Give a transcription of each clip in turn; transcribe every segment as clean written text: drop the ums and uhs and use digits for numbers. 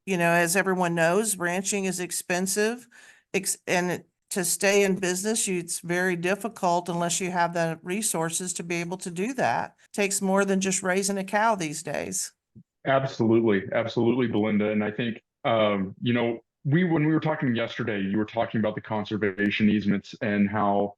as everyone knows, ranching is expensive. And to stay in business, it's very difficult unless you have the resources to be able to do that. Takes more than just raising a cow these days. Absolutely, absolutely, Belinda. And I think when we were talking yesterday, you were talking about the conservation easements and how,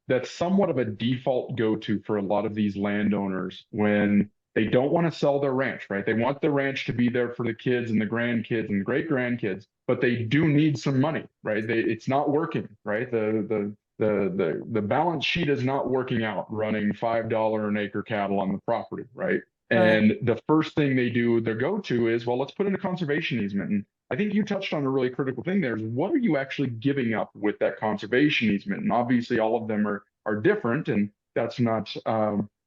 that's somewhat of a default go-to for a lot of these landowners when they don't want to sell their ranch, right? They want the ranch to be there for the kids and the grandkids and great grandkids, but they do need some money, right? It's not working, right? The balance sheet is not working out running $5 an acre cattle on the property, right? Right. And the first thing they do, their go-to is, well, let's put in a conservation easement. And I think you touched on a really critical thing there is what are you actually giving up with that conservation easement? And obviously all of them are different. And that's not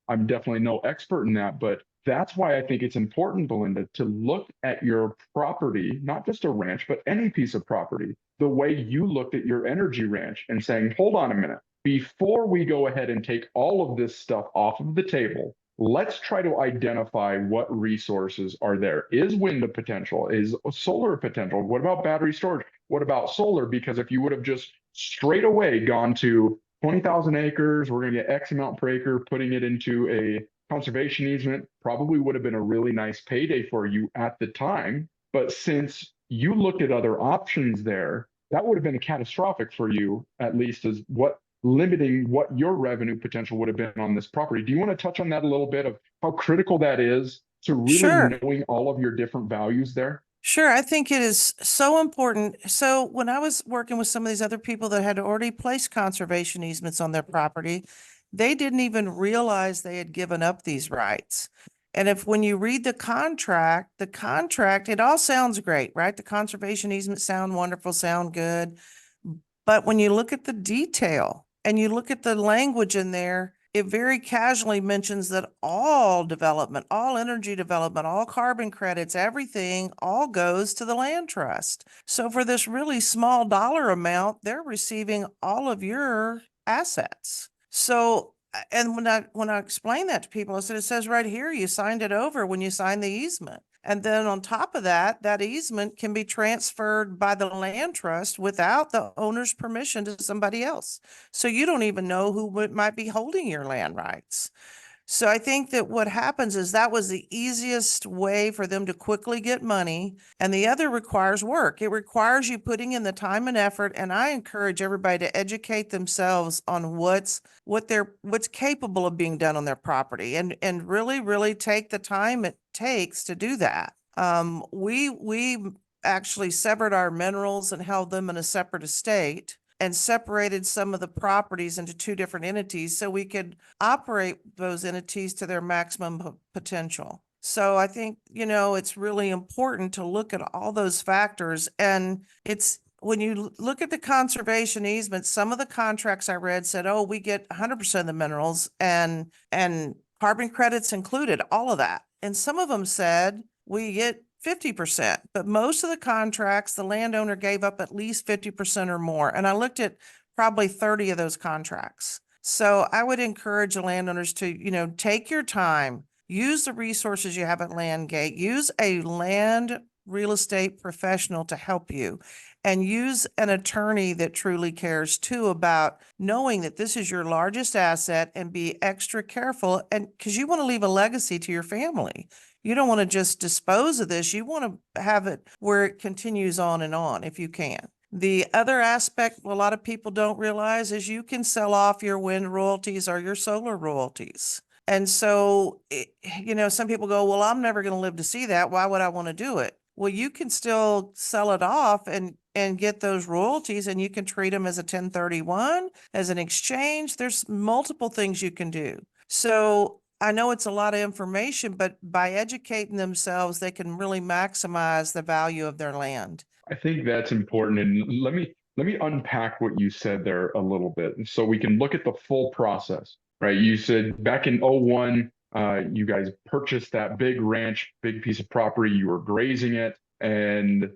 I'm definitely no expert in that, but that's why I think it's important, Belinda, to look at your property, not just a ranch, but any piece of property, the way you looked at your energy ranch and saying, hold on a minute, before we go ahead and take all of this stuff off of the table, let's try to identify what resources are there. Is wind a potential? Is solar a potential? What about battery storage? What about solar? Because if you would have just straight away gone to 20,000 acres, we're going to get X amount per acre, putting it into a conservation easement, probably would have been a really nice payday for you at the time. But since you looked at other options there, that would have been catastrophic for you, at least as what limiting what your revenue potential would have been on this property. Do you want to touch on that a little bit of how critical that is to really Sure. knowing all of your different values there? Sure. I think it is so important. So when I was working with some of these other people that had already placed conservation easements on their property, they didn't even realize they had given up these rights. And if when you read the contract, it all sounds great, right? The conservation easements sound wonderful, sound good. But when you look at the detail and you look at the language in there, it very casually mentions that all development, all energy development, all carbon credits, everything all goes to the land trust. So for this really small dollar amount, they're receiving all of your assets. So, and when I explain that to people, I said, it says right here, you signed it over when you signed the easement. And then on top of that, that easement can be transferred by the land trust without the owner's permission to somebody else. So you don't even know who might be holding your land rights. So I think that what happens is that was the easiest way for them to quickly get money. And the other requires work. It requires you putting in the time and effort. And I encourage everybody to educate themselves on what's capable of being done on their property and really, really take the time it takes to do that. We actually severed our minerals and held them in a separate estate and separated some of the properties into two different entities so we could operate those entities to their maximum potential. So I think, it's really important to look at all those factors. And it's when you look at the conservation easement, some of the contracts I read said, oh, we get 100% of the minerals and carbon credits included, all of that. And some of them said we get 50%, but most of the contracts, the landowner gave up at least 50% or more. And I looked at probably 30 of those contracts. So I would encourage the landowners to, take your time, use the resources you have at Landgate, use a land real estate professional to help you, and use an attorney that truly cares too about knowing that this is your largest asset, and be extra careful. And because you want to leave a legacy to your family. You don't want to just dispose of this. You want to have it where it continues on and on if you can. The other aspect a lot of people don't realize is you can sell off your wind royalties or your solar royalties. And so, some people go, well, I'm never going to live to see that. Why would I want to do it? Well, you can still sell it off and get those royalties, and you can treat them as a 1031, as an exchange. There's multiple things you can do. So I know it's a lot of information, but by educating themselves, they can really maximize the value of their land. I think that's important. And let me unpack what you said there a little bit so we can look at the full process, right? You said back in '01, you guys purchased that big ranch, big piece of property, you were grazing it, and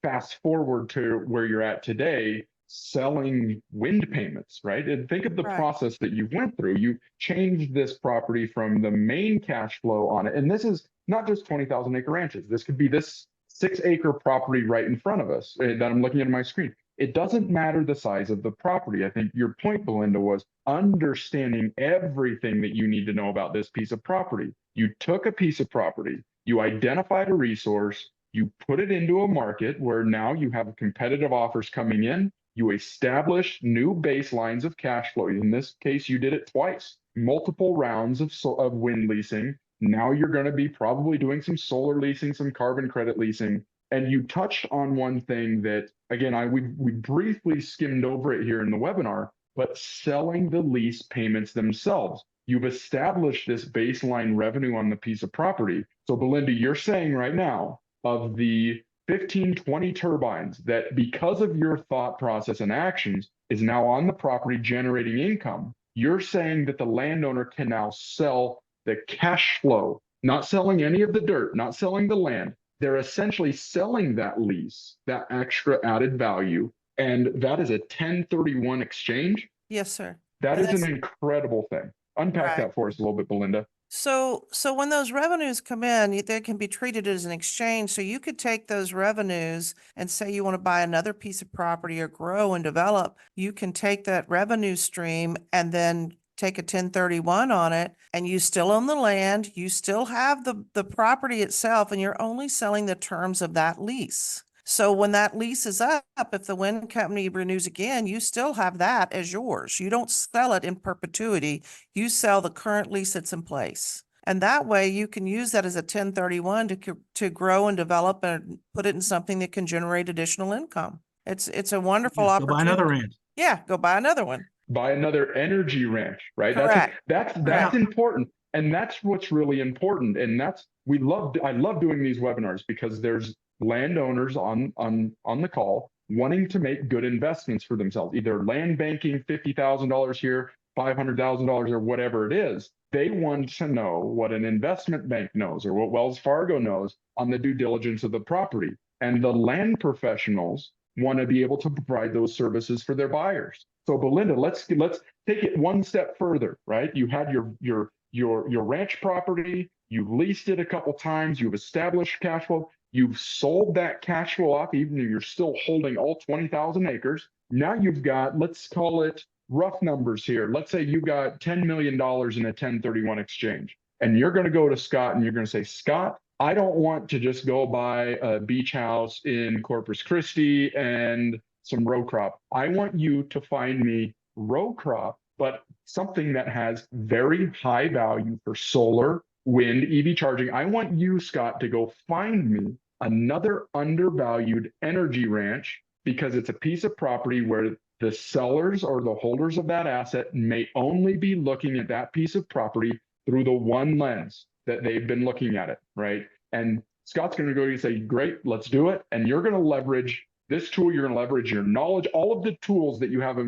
fast forward to where you're at today, selling wind payments, right? And think of the Right. process that you went through. You changed this property from the main cash flow on it. And this is not just 20,000 acre ranches. This could be this 6 acre property right in front of us that I'm looking at on my screen. It doesn't matter the size of the property. I think your point, Belinda, was understanding everything that you need to know about this piece of property. You took a piece of property, you identified a resource, you put it into a market where now you have competitive offers coming in. You establish new baselines of cash flow. In this case, you did it twice, multiple rounds of wind leasing. Now you're going to be probably doing some solar leasing, some carbon credit leasing. And you touched on one thing that, again, we briefly skimmed over it here in the webinar, but selling the lease payments themselves. You've established this baseline revenue on the piece of property. So Belinda, you're saying right now, of the 15, 20 turbines that because of your thought process and actions is now on the property generating income, you're saying that the landowner can now sell the cash flow, not selling any of the dirt, not selling the land. They're essentially selling that lease, that extra added value. And that is a 1031 exchange. Yes, sir. That And is an that's incredible thing. Unpack right. that for us a little bit, Belinda. So when those revenues come in, they can be treated as an exchange. So you could take those revenues and say you want to buy another piece of property or grow and develop. You can take that revenue stream and then take a 1031 on it, and you still own the land. You still have the property itself, and you're only selling the terms of that lease. So when that lease is up, if the wind company renews again, you still have that as yours. You don't sell it in perpetuity. You sell the current lease that's in place. And that way you can use that as a 1031 to grow and develop and put it in something that can generate additional income. It's a wonderful Just go buy opportunity. another ranch. Yeah, go buy another one. Buy another energy ranch, right? Correct. That's Correct. important. And that's what's really important. And that's I love doing these webinars because there's landowners on the call wanting to make good investments for themselves, either land banking, $50,000 here, $500,000 or whatever it is. They want to know what an investment bank knows or what Wells Fargo knows on the due diligence of the property. And the land professionals want to be able to provide those services for their buyers. So Belinda, let's take it one step further, right? You had your ranch property, you've leased it a couple times, you've established cash flow, you've sold that cash flow off, even though you're still holding all 20,000 acres. Now you've got, let's call it rough numbers here. Let's say you got $10 million in a 1031 exchange, and you're going to go to Scott and you're going to say, Scott, I don't want to just go buy a beach house in Corpus Christi and some row crop. I want you to find me row crop, but something that has very high value for solar, wind, EV charging. I want you, Scott, to go find me another undervalued energy ranch because it's a piece of property where the sellers or the holders of that asset may only be looking at that piece of property through the one lens that they've been looking at it, right? And Scott's going to go and say, great, let's do it. And you're going to leverage this tool. You're going to leverage your knowledge, all of the tools that you have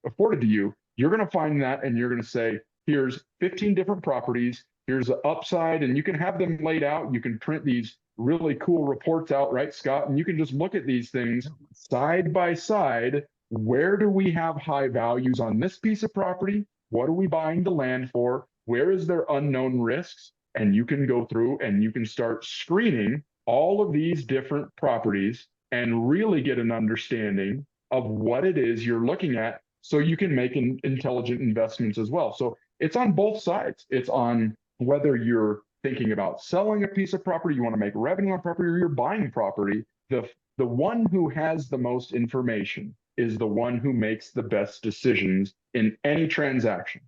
afforded to you. You're going to find that and you're going to say, here's 15 different properties. Here's the upside, and you can have them laid out. You can print these really cool reports out, right, Scott? And you can just look at these things side by side. Where do we have high values on this piece of property? What are we buying the land for? Where is there unknown risks? And you can go through and you can start screening all of these different properties and really get an understanding of what it is you're looking at so you can make intelligent investments as well. So it's on both sides. It's on whether you're thinking about selling a piece of property, you want to make revenue on property, or you're buying property. The one who has the most information is the one who makes the best decisions in any transaction.